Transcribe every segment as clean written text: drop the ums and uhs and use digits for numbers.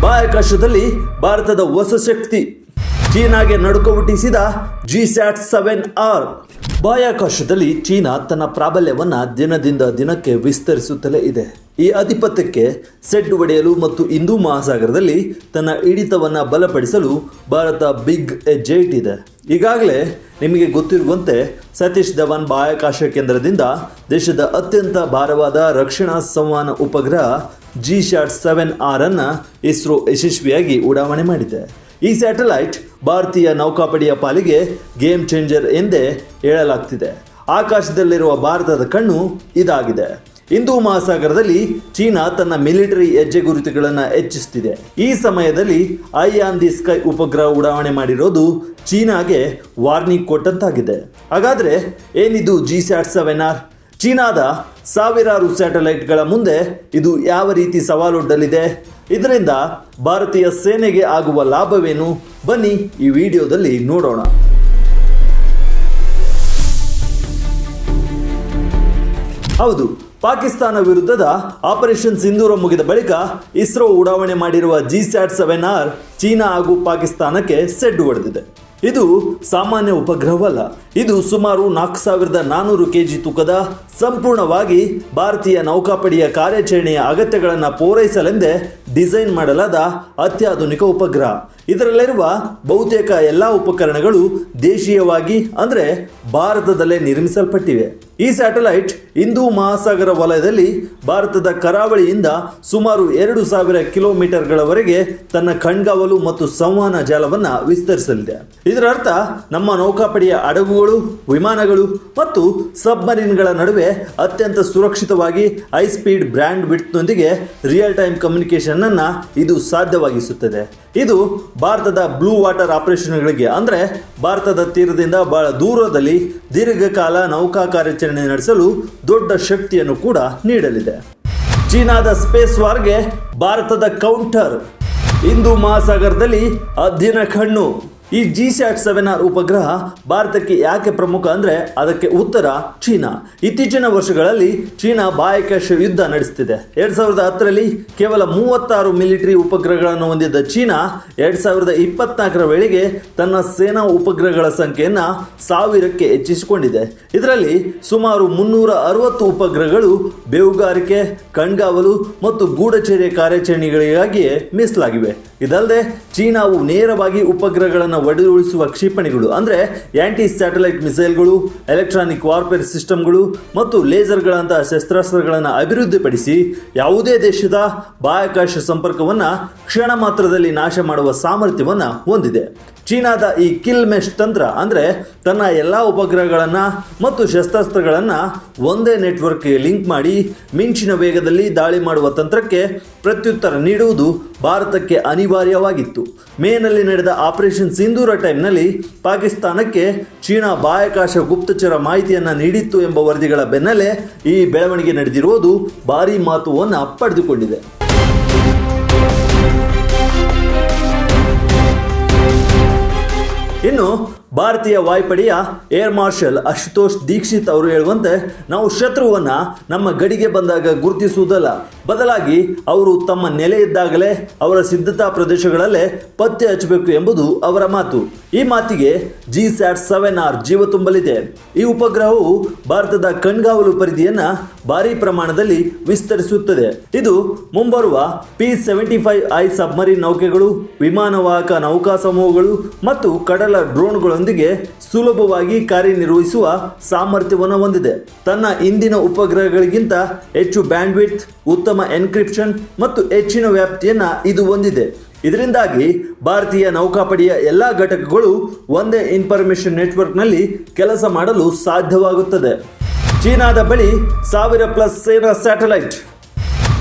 ಬಾಹ್ಯಾಕಾಶದಲ್ಲಿ ಭಾರತದ ಹೊಸ ಶಕ್ತಿ, ಚೀನಾಗೆ ನಡುಕ ಹುಟ್ಟಿಸಿದ GSAT-7R. ಬಾಹ್ಯಾಕಾಶದಲ್ಲಿ ಚೀನಾ ತನ್ನ ಪ್ರಾಬಲ್ಯವನ್ನು ದಿನದಿಂದ ದಿನಕ್ಕೆ ವಿಸ್ತರಿಸುತ್ತಲೇ ಇದೆ. ಈ ಆಧಿಪತ್ಯಕ್ಕೆ ಸೆಡ್ ಹೊಡೆಯಲು ಮತ್ತು ಹಿಂದೂ ಮಹಾಸಾಗರದಲ್ಲಿ ತನ್ನ ಹಿಡಿತವನ್ನು ಬಲಪಡಿಸಲು ಭಾರತ ಬಿಗ್ ಹೆಜ್ಜೆ ಇಟ್ಟಿದೆ. ಈಗಾಗಲೇ ನಿಮಗೆ ಗೊತ್ತಿರುವಂತೆ ಸತೀಶ್ ಧವನ್ ಬಾಹ್ಯಾಕಾಶ ಕೇಂದ್ರದಿಂದ ದೇಶದ ಅತ್ಯಂತ ಭಾರವಾದ ರಕ್ಷಣಾ ಸಂವಹನ ಉಪಗ್ರಹ GSAT-7R ಅನ್ನು ಇಸ್ರೋ ಯಶಸ್ವಿಯಾಗಿ ಉಡಾವಣೆ ಮಾಡಿದೆ. ಈ ಸ್ಯಾಟಲೈಟ್ ಭಾರತೀಯ ನೌಕಾಪಡೆಯ ಪಾಲಿಗೆ ಗೇಮ್ ಚೇಂಜರ್ ಎಂದೇ ಹೇಳಲಾಗ್ತಿದೆ. ಆಕಾಶದಲ್ಲಿರುವ ಭಾರತದ ಕಣ್ಣು ಇದಾಗಿದೆ. ಹಿಂದೂ ಮಹಾಸಾಗರದಲ್ಲಿ ಚೀನಾ ತನ್ನ ಮಿಲಿಟರಿ ಹೆಜ್ಜೆ ಗುರುತುಗಳನ್ನು ಹೆಚ್ಚಿಸುತ್ತಿದೆ. ಈ ಸಮಯದಲ್ಲಿ ಐ ಆನ್ ದಿ ಸ್ಕೈ ಉಪಗ್ರಹ ಉಡಾವಣೆ ಮಾಡಿರೋದು ಚೀನಾಗೆ ವಾರ್ನಿಂಗ್ ಕೊಟ್ಟಂತಾಗಿದೆ. ಹಾಗಾದರೆ ಏನಿದು GSAT-7R? ಚೀನಾದ ಸಾವಿರಾರು ಸ್ಯಾಟಲೈಟ್ಗಳ ಮುಂದೆ ಇದು ಯಾವ ರೀತಿ ಸವಾಲೊಡ್ಡಲಿದೆ? ಇದರಿಂದ ಭಾರತೀಯ ಸೇನೆಗೆ ಆಗುವ ಲಾಭವೇನು? ಬನ್ನಿ ಈ ವಿಡಿಯೋದಲ್ಲಿ ನೋಡೋಣ. ಹೌದು, ಪಾಕಿಸ್ತಾನ ವಿರುದ್ಧದ ಆಪರೇಷನ್ ಸಿಂಧೂರ ಮುಗಿದ ಬಳಿಕ ಇಸ್ರೋ ಉಡಾವಣೆ ಮಾಡಿರುವ GSAT-7R ಚೀನಾ ಹಾಗೂ ಪಾಕಿಸ್ತಾನಕ್ಕೆ ಸೆಡ್ಡು ಹೊಡೆದಿದೆ. ಇದು ಸಾಮಾನ್ಯ ಉಪಗ್ರಹವಲ್ಲ. ಇದು ಸುಮಾರು 4400 kg ತೂಕದ ಸಂಪೂರ್ಣವಾಗಿ ಭಾರತೀಯ ನೌಕಾಪಡೆಯ ಕಾರ್ಯಾಚರಣೆಯ ಅಗತ್ಯಗಳನ್ನು ಪೂರೈಸಲೆಂದೇ ಡಿಸೈನ್ ಮಾಡಲಾದ ಅತ್ಯಾಧುನಿಕ ಉಪಗ್ರಹ. ಇದರಲ್ಲಿರುವ ಬಹುತೇಕ ಎಲ್ಲ ಉಪಕರಣಗಳು ದೇಶೀಯವಾಗಿ ಅಂದರೆ ಭಾರತದಲ್ಲೇ ನಿರ್ಮಿಸಲ್ಪಟ್ಟಿವೆ. ಈ ಸ್ಯಾಟಲೈಟ್ ಹಿಂದೂ ಮಹಾಸಾಗರ ವಲಯದಲ್ಲಿ ಭಾರತದ ಕರಾವಳಿಯಿಂದ ಸುಮಾರು 2000 ಕಿಲೋಮೀಟರ್ಗಳವರೆಗೆ ತನ್ನ ಕಣ್ಗಾವಲು ಮತ್ತು ಸಂವಹನ ಜಾಲವನ್ನು ವಿಸ್ತರಿಸಲಿದೆ. ಇದರ ಅರ್ಥ ನಮ್ಮ ನೌಕಾಪಡೆಯ ಹಡಗುಗಳು, ವಿಮಾನಗಳು ಮತ್ತು ಸಬ್ಮರೀನ್ಗಳ ನಡುವೆ ಅತ್ಯಂತ ಸುರಕ್ಷಿತವಾಗಿ ಹೈ ಸ್ಪೀಡ್ ಬ್ರ್ಯಾಂಡ್ ವಿಡ್ತ್ನೊಂದಿಗೆ ರಿಯಲ್ ಟೈಮ್ ಕಮ್ಯುನಿಕೇಷನ್ ಅನ್ನು ಇದು ಸಾಧ್ಯವಾಗಿಸುತ್ತದೆ. ಇದು ಭಾರತದ ಬ್ಲೂ ವಾಟರ್ ಆಪರೇಷನ್ಗಳಿಗೆ ಅಂದರೆ ಭಾರತದ ತೀರದಿಂದ ಬಹಳ ದೂರದಲ್ಲಿ ದೀರ್ಘಕಾಲ ನೌಕಾ ಕಾರ್ಯಾಚರಣೆ ನಡೆಸಲು ದೊಡ್ಡ ಶಕ್ತಿಯನ್ನು ಕೂಡ ನೀಡಲಿದೆ. ಚೀನಾದ ಸ್ಪೇಸ್ ವಾರ್ಗೆ ಭಾರತದ ಕೌಂಟರ್. ಹಿಂದೂ ಮಹಾಸಾಗರದಲ್ಲಿ ಹದ್ದಿನ ಕಣ್ಣು. ಈ GSAT-7R ಉಪಗ್ರಹ ಭಾರತಕ್ಕೆ ಯಾಕೆ ಪ್ರಮುಖ ಅಂದರೆ ಅದಕ್ಕೆ ಉತ್ತರ ಚೀನಾ. ಇತ್ತೀಚಿನ ವರ್ಷಗಳಲ್ಲಿ ಚೀನಾ ಬಾಹ್ಯಾಕಾಶ ಯುದ್ಧ ನಡೆಸುತ್ತಿದೆ. 2010ರಲ್ಲಿ ಕೇವಲ 36 ಮಿಲಿಟರಿ ಉಪಗ್ರಹಗಳನ್ನು ಹೊಂದಿದ್ದ ಚೀನಾ 2024ರ ವೇಳೆಗೆ ತನ್ನ ಸೇನಾ ಉಪಗ್ರಹಗಳ ಸಂಖ್ಯೆಯನ್ನು 1000ಕ್ಕೆ ಹೆಚ್ಚಿಸಿಕೊಂಡಿದೆ. ಇದರಲ್ಲಿ ಸುಮಾರು 360 ಉಪಗ್ರಹಗಳು ಬೇಹುಗಾರಿಕೆ, ಕಣ್ಗಾವಲು ಮತ್ತು ಗೂಢಚರ್ಯೆ ಕಾರ್ಯಾಚರಣೆಗಳಿಗಾಗಿಯೇ ಮೀಸಲಾಗಿವೆ. ಇದಲ್ಲದೆ ಚೀನಾವು ನೇರವಾಗಿ ಉಪಗ್ರಹಗಳನ್ನು ಒಡೆದುರುಳಿಸುವ ಕ್ಷಿಪಣಿಗಳು ಅಂದರೆ ಆಂಟಿ ಸ್ಯಾಟಲೈಟ್ ಮಿಸೈಲ್ಗಳು, ಎಲೆಕ್ಟ್ರಾನಿಕ್ ವಾರ್ಫೇರ್ ಸಿಸ್ಟಮ್ಗಳು ಮತ್ತು ಲೇಸರ್ಗಳಂತಹ ಶಸ್ತ್ರಾಸ್ತ್ರಗಳನ್ನು ಅಭಿವೃದ್ಧಿಪಡಿಸಿ ಯಾವುದೇ ದೇಶದ ಬಾಹ್ಯಾಕಾಶ ಸಂಪರ್ಕವನ್ನು ಕ್ಷಣ ಮಾತ್ರದಲ್ಲಿ ನಾಶ ಮಾಡುವ ಸಾಮರ್ಥ್ಯವನ್ನು ಹೊಂದಿದೆ. ಚೀನಾದ ಈ ಕಿಲ್ ಮೆಶ್ ತಂತ್ರ ಅಂದರೆ ತನ್ನ ಎಲ್ಲ ಉಪಗ್ರಹಗಳನ್ನು ಮತ್ತು ಶಸ್ತ್ರಾಸ್ತ್ರಗಳನ್ನು ಒಂದೇ ನೆಟ್ವರ್ಕ್ಗೆ ಲಿಂಕ್ ಮಾಡಿ ಮಿಂಚಿನ ವೇಗದಲ್ಲಿ ದಾಳಿ ಮಾಡುವ ತಂತ್ರಕ್ಕೆ ಪ್ರತ್ಯುತ್ತರ ನೀಡುವುದು ಭಾರತಕ್ಕೆ ಅನಿವಾರ್ಯವಾಗಿತ್ತು. ಮೇನಲ್ಲಿ ನಡೆದ ಆಪರೇಷನ್ ಸಿಂಧೂರ ಟೈಮ್ನಲ್ಲಿ ಪಾಕಿಸ್ತಾನಕ್ಕೆ ಚೀನಾ ಬಾಹ್ಯಾಕಾಶ ಗುಪ್ತಚರ ಮಾಹಿತಿಯನ್ನು ನೀಡಿತ್ತು ಎಂಬ ವರದಿಗಳ ಬೆನ್ನಲ್ಲೇ ಈ ಬೆಳವಣಿಗೆ ನಡೆದಿರುವುದು ಭಾರೀ ಮಹತ್ವವನ್ನು ಪಡೆದುಕೊಂಡಿದೆ. ಇನ್ನು ಭಾರತೀಯ ವಾಯುಪಡೆಯ ಏರ್ ಮಾರ್ಷಲ್ ಅಶುತೋಷ್ ದೀಕ್ಷಿತ್ ಅವರು ಹೇಳುವಂತೆ, ನಾವು ಶತ್ರುವನ್ನು ನಮ್ಮ ಗಡಿಗೆ ಬಂದಾಗ ಗುರುತಿಸುವುದಲ್ಲ, ಬದಲಾಗಿ ಅವರು ತಮ್ಮ ನೆಲೆ ಇದ್ದಾಗಲೇ ಅವರ ಸಿದ್ಧತಾ ಪ್ರದೇಶಗಳಲ್ಲೇ ಪತ್ತೆ ಹಚ್ಚಬೇಕು ಎಂಬುದು ಅವರ ಮಾತು. ಈ ಮಾತಿಗೆ GSAT-7R ಜೀವ ತುಂಬಲಿದೆ. ಈ ಉಪಗ್ರಹವು ಭಾರತದ ಕಣ್ಗಾವಲು ಪರಿಧಿಯನ್ನು ಭಾರೀ ಪ್ರಮಾಣದಲ್ಲಿ ವಿಸ್ತರಿಸುತ್ತದೆ. ಇದು ಮುಂಬರುವ P-75I ಸಬ್ಮರೀನ್ ನೌಕೆಗಳು, ವಿಮಾನವಾಹಕ ನೌಕಾ ಸಮೂಹಗಳು ಮತ್ತು ಕಡಲ ಡ್ರೋನ್ಗಳೊಂದಿಗೆ ಸುಲಭವಾಗಿ ಕಾರ್ಯನಿರ್ವಹಿಸುವ ಸಾಮರ್ಥ್ಯವನ್ನು ಹೊಂದಿದೆ. ತನ್ನ ಇಂದಿನ ಉಪಗ್ರಹಗಳಿಗಿಂತ ಹೆಚ್ಚು ಬ್ಯಾಂಡ್ವಿಡ್ತ್, ಉತ್ತಮ ಎನ್ಕ್ರಿಪ್ಷನ್ ಮತ್ತು ಹೆಚ್ಚಿನ ವ್ಯಾಪ್ತಿಯನ್ನು ಇದು ಹೊಂದಿದೆ. ಇದರಿಂದಾಗಿ ಭಾರತೀಯ ನೌಕಾಪಡೆಯ ಎಲ್ಲ ಘಟಕಗಳು ಒಂದೇ ಇನ್ಫಾರ್ಮೇಷನ್ ನೆಟ್ವರ್ಕ್ನಲ್ಲಿ ಕೆಲಸ ಮಾಡಲು ಸಾಧ್ಯವಾಗುತ್ತದೆ. ಚೀನಾದ ಬಳಿ 1000+ ಸೇನಾ ಸ್ಯಾಟಲೈಟ್.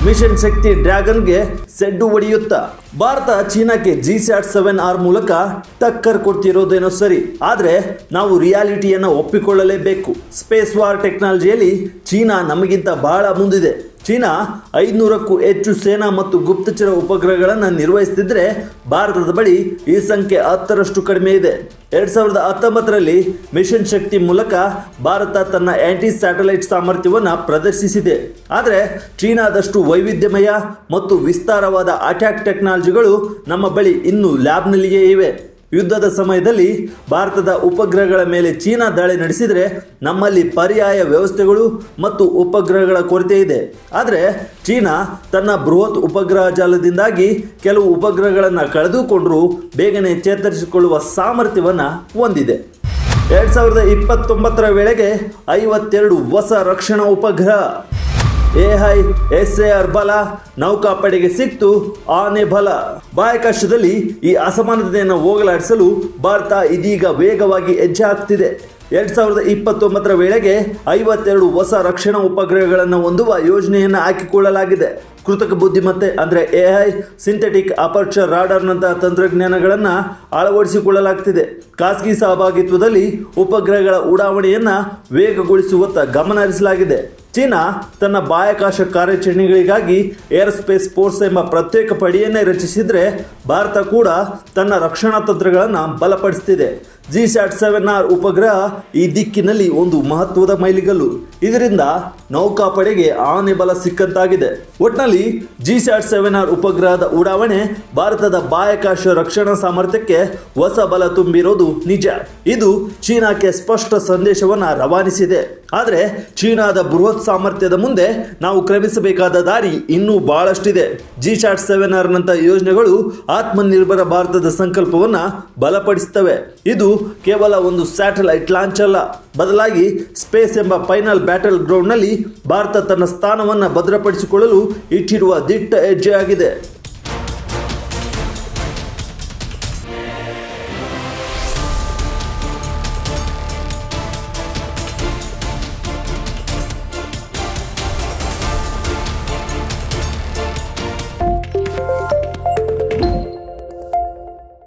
ಮಿಷನ್ ಶಕ್ತಿ ಡ್ರ್ಯಾಗನ್ಗೆ ಸೆಡ್ಡು ಹೊಡೆಯುತ್ತಾ ಭಾರತ ಚೀನಾಕ್ಕೆ GSAT-7R ಮೂಲಕ ಟಕ್ಕರ್ ಕೊಡ್ತಿರೋದೇನೋ ಸರಿ, ಆದರೆ ನಾವು ರಿಯಾಲಿಟಿಯನ್ನು ಒಪ್ಪಿಕೊಳ್ಳಲೇಬೇಕು. ಸ್ಪೇಸ್ ವಾರ್ ಟೆಕ್ನಾಲಜಿಯಲ್ಲಿ ಚೀನಾ ನಮಗಿಂತ ಬಹಳ ಮುಂದಿದೆ. ಚೀನಾ 500ಕ್ಕೂ ಹೆಚ್ಚು ಸೇನಾ ಮತ್ತು ಗುಪ್ತಚರ ಉಪಗ್ರಹಗಳನ್ನು ನಿರ್ವಹಿಸುತ್ತಿದ್ದರೆ ಭಾರತದ ಬಳಿ ಈ ಸಂಖ್ಯೆ 10ರಷ್ಟು ಕಡಿಮೆ ಇದೆ. 2019ರಲ್ಲಿ ಮಿಷನ್ ಶಕ್ತಿ ಮೂಲಕ ಭಾರತ ತನ್ನ ಆಂಟಿ ಸ್ಯಾಟಲೈಟ್ ಸಾಮರ್ಥ್ಯವನ್ನು ಪ್ರದರ್ಶಿಸಿದೆ. ಆದರೆ ಚೀನಾದಷ್ಟು ವೈವಿಧ್ಯಮಯ ಮತ್ತು ವಿಸ್ತಾರವಾದ ಅಟ್ಯಾಕ್ ಟೆಕ್ನಾಲಜಿಗಳು ನಮ್ಮ ಬಳಿ ಇನ್ನೂ ಲ್ಯಾಬ್ನಲ್ಲಿಯೇ ಇವೆ. ಯುದ್ಧದ ಸಮಯದಲ್ಲಿ ಭಾರತದ ಉಪಗ್ರಹಗಳ ಮೇಲೆ ಚೀನಾ ದಾಳಿ ನಡೆಸಿದರೆ ನಮ್ಮಲ್ಲಿ ಪರ್ಯಾಯ ವ್ಯವಸ್ಥೆಗಳು ಮತ್ತು ಉಪಗ್ರಹಗಳ ಕೊರತೆ ಇದೆ. ಆದರೆ ಚೀನಾ ತನ್ನ ಬೃಹತ್ ಉಪಗ್ರಹ ಜಾಲದಿಂದಾಗಿ ಕೆಲವು ಉಪಗ್ರಹಗಳನ್ನು ಕಳೆದುಕೊಂಡರೂ ಬೇಗನೆ ಚೇತರಿಸಿಕೊಳ್ಳುವ ಸಾಮರ್ಥ್ಯವನ್ನು ಹೊಂದಿದೆ. 2029ರ ವೇಳೆಗೆ 52 ಹೊಸ ರಕ್ಷಣಾ ಉಪಗ್ರಹ AISAR ಬಲ ನೌಕಾಪಡೆಗೆ ಸಿಕ್ತು, ಆನೆ ಬಲ. ಬಾಹ್ಯಾಕಾಶದಲ್ಲಿ ಈ ಅಸಮಾನತೆಯನ್ನು ಹೋಗಲಾಡಿಸಲು ಭಾರತ ಇದೀಗ ವೇಗವಾಗಿ ಹೆಜ್ಜೆ ಹಾಕ್ತಿದೆ. 2029ರ ವೇಳೆಗೆ 52 ಹೊಸ ರಕ್ಷಣಾ ಉಪಗ್ರಹಗಳನ್ನು ಹೊಂದುವ ಯೋಜನೆಯನ್ನು ಹಾಕಿಕೊಳ್ಳಲಾಗಿದೆ. ಕೃತಕ ಬುದ್ಧಿಮತ್ತೆ ಅಂದರೆ AI, ಸಿಂಥೆಟಿಕ್ ಅಪರ್ಚರ್ ರಾಡರ್ನಂತಹ ತಂತ್ರಜ್ಞಾನಗಳನ್ನು ಅಳವಡಿಸಿಕೊಳ್ಳಲಾಗ್ತಿದೆ. ಖಾಸಗಿ ಸಹಭಾಗಿತ್ವದಲ್ಲಿ ಉಪಗ್ರಹಗಳ ಉಡಾವಣೆಯನ್ನು ವೇಗಗೊಳಿಸುವತ್ತ ಗಮನ ಹರಿಸಲಾಗಿದೆ. ಚೀನಾ ತನ್ನ ಬಾಹ್ಯಾಕಾಶ ಕಾರ್ಯಾಚರಣೆಗಳಿಗಾಗಿ ಏರ್ಸ್ಪೇಸ್ ಫೋರ್ಸ್ ಎಂಬ ಪ್ರತ್ಯೇಕ ಪಡೆಯನ್ನೇ ರಚಿಸಿದರೆ ಭಾರತ ಕೂಡ ತನ್ನ ರಕ್ಷಣಾ ತಂತ್ರಗಳನ್ನು ಬಲಪಡಿಸುತ್ತಿದೆ. GSAT-7R ಉಪಗ್ರಹ ಈ ದಿಕ್ಕಿನಲ್ಲಿ ಒಂದು ಮಹತ್ವದ ಮೈಲಿಗಲ್ಲು. ಇದರಿಂದ ನೌಕಾಪಡೆಗೆ ಆನೆ ಬಲ ಸಿಕ್ಕಂತಾಗಿದೆ. ಒಟ್ಟಿನಲ್ಲಿ GSAT-7R ಉಪಗ್ರಹದ ಉಡಾವಣೆ ಭಾರತದ ಬಾಹ್ಯಾಕಾಶ ರಕ್ಷಣಾ ಸಾಮರ್ಥ್ಯಕ್ಕೆ ಹೊಸ ಬಲ ತುಂಬಿರೋದು ನಿಜ. ಇದು ಚೀನಾಕ್ಕೆ ಸ್ಪಷ್ಟ ಸಂದೇಶವನ್ನು ರವಾನಿಸಿದೆ. ಆದರೆ ಚೀನಾದ ಬೃಹತ್ ಸಾಮರ್ಥ್ಯದ ಮುಂದೆ ನಾವು ಕ್ರಮಿಸಬೇಕಾದ ದಾರಿ ಇನ್ನೂ ಬಹಳಷ್ಟಿದೆ. GSAT-7Rನಂಥ ಯೋಜನೆಗಳು ಆತ್ಮನಿರ್ಭರ ಭಾರತದ ಸಂಕಲ್ಪವನ್ನು ಬಲಪಡಿಸುತ್ತವೆ. ಇದು ಕೇವಲ ಒಂದು ಸ್ಯಾಟಲೈಟ್ ಲಾಂಚ್ ಅಲ್ಲ, ಬದಲಾಗಿ ಸ್ಪೇಸ್ ಎಂಬ ಫೈನಲ್ ಬ್ಯಾಟಲ್ ಗ್ರೌಂಡ್ನಲ್ಲಿ ಭಾರತ ತನ್ನ ಸ್ಥಾನವನ್ನು ಭದ್ರಪಡಿಸಿಕೊಳ್ಳಲು ಇಟ್ಟಿರುವ ದಿಟ್ಟ ಹೆಜ್ಜೆಯಾಗಿದೆ.